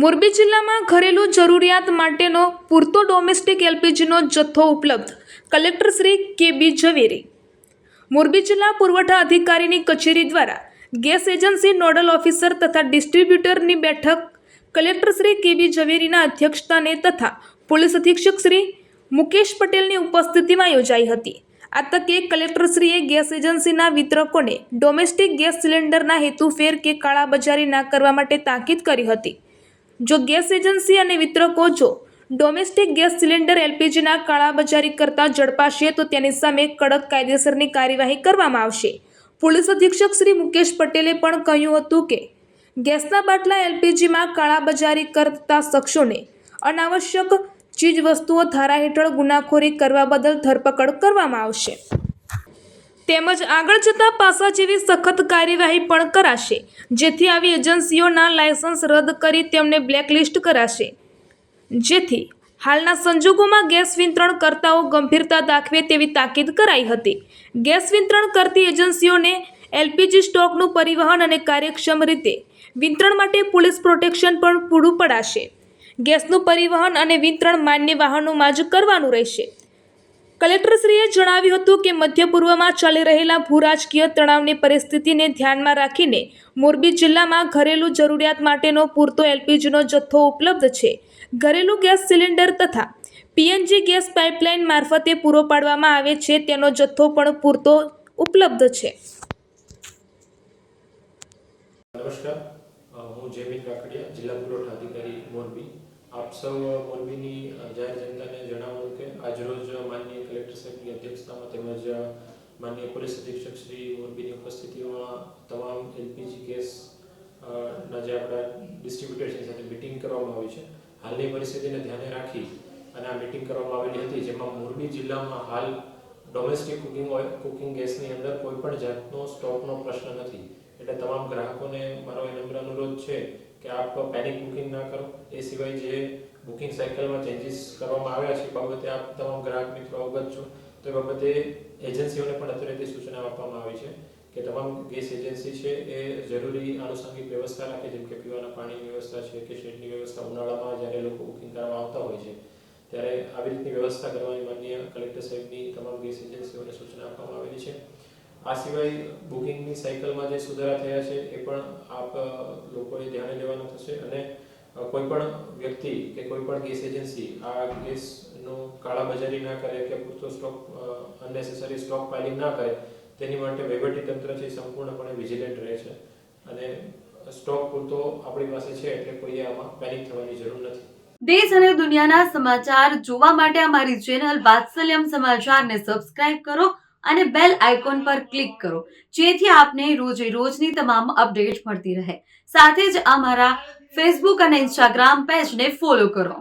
મોરબી જિલ્લામાં ઘરેલું જરૂરિયાત માટેનો પૂરતો ડોમેસ્ટિક એલપીજીનો જથ્થો ઉપલબ્ધ. કલેક્ટર શ્રી કે.બી. ઝવેરી. મોરબી જિલ્લા પુરવઠા અધિકારીની કચેરી દ્વારા ગેસ એજન્સી નોડલ ઓફિસર તથા ડિસ્ટ્રીબ્યુટરની બેઠક કલેક્ટર શ્રી કે.બી. ઝવેરીના અધ્યક્ષસ્થાને તથા પોલીસ અધિક્ષક શ્રી મુકેશ પટેલની ઉપસ્થિતિમાં યોજાઈ હતી. આ તકે કલેક્ટરશ્રીએ ગેસ એજન્સીના વિતરકોને ડોમેસ્ટિક ગેસ સિલિન્ડરના હેતુફેર કે કાળાબજારી ના કરવા માટે તાકીદ કરી હતી. જો ગેસ એજન્સી અને વિતરકો જો ડોમેસ્ટિક ગેસ સિલિન્ડર એલપીજીના કાળાબજારી કરતા ઝડપાશે તો તેની સામે કડક કાયદેસરની કાર્યવાહી કરવામાં આવશે. પોલીસ અધિક્ષક શ્રી મુકેશ પટેલે પણ કહ્યું હતું કે ગેસના બાટલા એલપીજીમાં કાળાબજારી કરતા શખ્સોને અનાવશ્યક ચીજવસ્તુઓ ધારા હેઠળ ગુનાખોરી કરવા બદલ ધરપકડ કરવામાં આવશે. તેમજ આગળ જતા પાસા જેવી સખત કાર્યવાહી પણ કરાશે, જેથી આવી એજન્સીઓના લાયસન્સ રદ કરી તેમને બ્લેકલિસ્ટ કરાશે. જેથી હાલના સંજોગોમાં ગેસ વિતરણકર્તાઓ ગંભીરતા દાખવે તેવી તાકીદ કરાઈ હતી. ગેસ વિતરણ કરતી એજન્સીઓને એલપીજી સ્ટોકનું પરિવહન અને કાર્યક્ષમ રીતે વિતરણ માટે પોલીસ પ્રોટેક્શન પણ પૂરું પડાશે. ગેસનું પરિવહન અને વિતરણ માન્ય વાહનોમાં જ કરવાનું રહેશે. કલેક્ટરશ્રીએ જણાવ્યું હતું કે મધ્ય પૂર્વમાં ચાલી રહેલા ભૂરાજકીય તણાવની પરિસ્થિતિને ધ્યાનમાં રાખીને મોરબી જિલ્લામાં ઘરેલું જરૂરિયાત માટેનો પૂરતો એલપીજીનો જથ્થો ઉપલબ્ધ છે. ઘરેલું ગેસ સિલિન્ડર તથા પીએનજી ગેસ પાઇપલાઇન મારફતે પૂરો પાડવામાં આવે છે તેનો જથ્થો પણ પૂરતો ઉપલબ્ધ છે. નમસ્કાર, હું જયમીન કાકડિયા, જિલ્લા પુરવઠા અધિકારી મોરબી. આપ સૌ મોરબીની જાહેર જનતાને જણાવવાનું કે આજરોજ માનનીય કલેક્ટર સાહેબની અધ્યક્ષતામાં તેમજ માનનીય પોલીસ અધિક્ષક શ્રી મોરબીની ઉપસ્થિતિમાં તમામ એલપીજી ગેસ ના જે આપણા ડિસ્ટ્રીબ્યુટર છે સાથે મિટિંગ કરવામાં આવી છે. હાલની પરિસ્થિતિને ધ્યાને રાખી અને આ મિટિંગ કરવામાં આવેલી હતી, જેમાં મોરબી જિલ્લામાં હાલ ડોમેસ્ટિક કુકિંગ ગેસની અંદર કોઈ પણ જાતનો સ્ટોકનો પ્રશ્ન નથી. એટલે તમામ ગ્રાહકોને મારો એ નમ્ર અનુરોધ છે કે આપ પેનિક બુકિંગ ના કરો. એ સિવાય જે બુકિંગ સાયકલમાં ચેન્જીસ કરવામાં આવ્યા છે એ બાબતે આપ તમામ ગ્રાહક મિત્રો અવગત છો. તો એ બાબતે એજન્સીઓને પણ અત્યારે સૂચના આપવામાં આવી છે કે તમામ ગેસ એજન્સી છે એ જરૂરી આનુષંગિક વ્યવસ્થા રાખે, જેમ કે પીવાના પાણીની વ્યવસ્થા છે કે શેડની વ્યવસ્થા. ઉનાળામાં જ્યારે લોકો બુકિંગ કરવા આવતા હોય છે ત્યારે આવી રીતની વ્યવસ્થા કરવાની માનનીય કલેક્ટર સાહેબની તમામ ગેસ એજન્સીઓને સૂચના આપવામાં આવેલી છે. આ સિવાય બુકિંગની સાયકલમાં જે સુધારા થયા છે એ પણ આપ લોકોએ ધ્યાને લેવાનું થશે. અને કોઈ પણ વ્યક્તિ કે કોઈ પણ ગેસ એજન્સી આ ગેસનો કાળાબજારી ના કરે કે પૂરતો સ્ટોક અનનેસેસરી સ્ટોક પાઇલિંગ ના કરે, તેની માટે વહીવટીતંત્ર છે સંપૂર્ણપણે વિજિલન્ટ રહે છે. અને સ્ટોક પૂરતો આપણી પાસે છે એટલે કોઈએ આમાં પેનિક થવાની જરૂર નથી. દેશ અને દુનિયાના સમાચાર જોવા માટે અમારી ચેનલ વાત્સલ્યમ સમાચારને સબસ્ક્રાઇબ કરો અને બેલ આઇકોન પર ક્લિક કરો, જેથી આપને રોજે રોજની તમામ અપડેટ મળતી રહે. સાથે જ અમારા ફેસબુક અને ઇન્સ્ટાગ્રામ પેજને ફોલો કરો.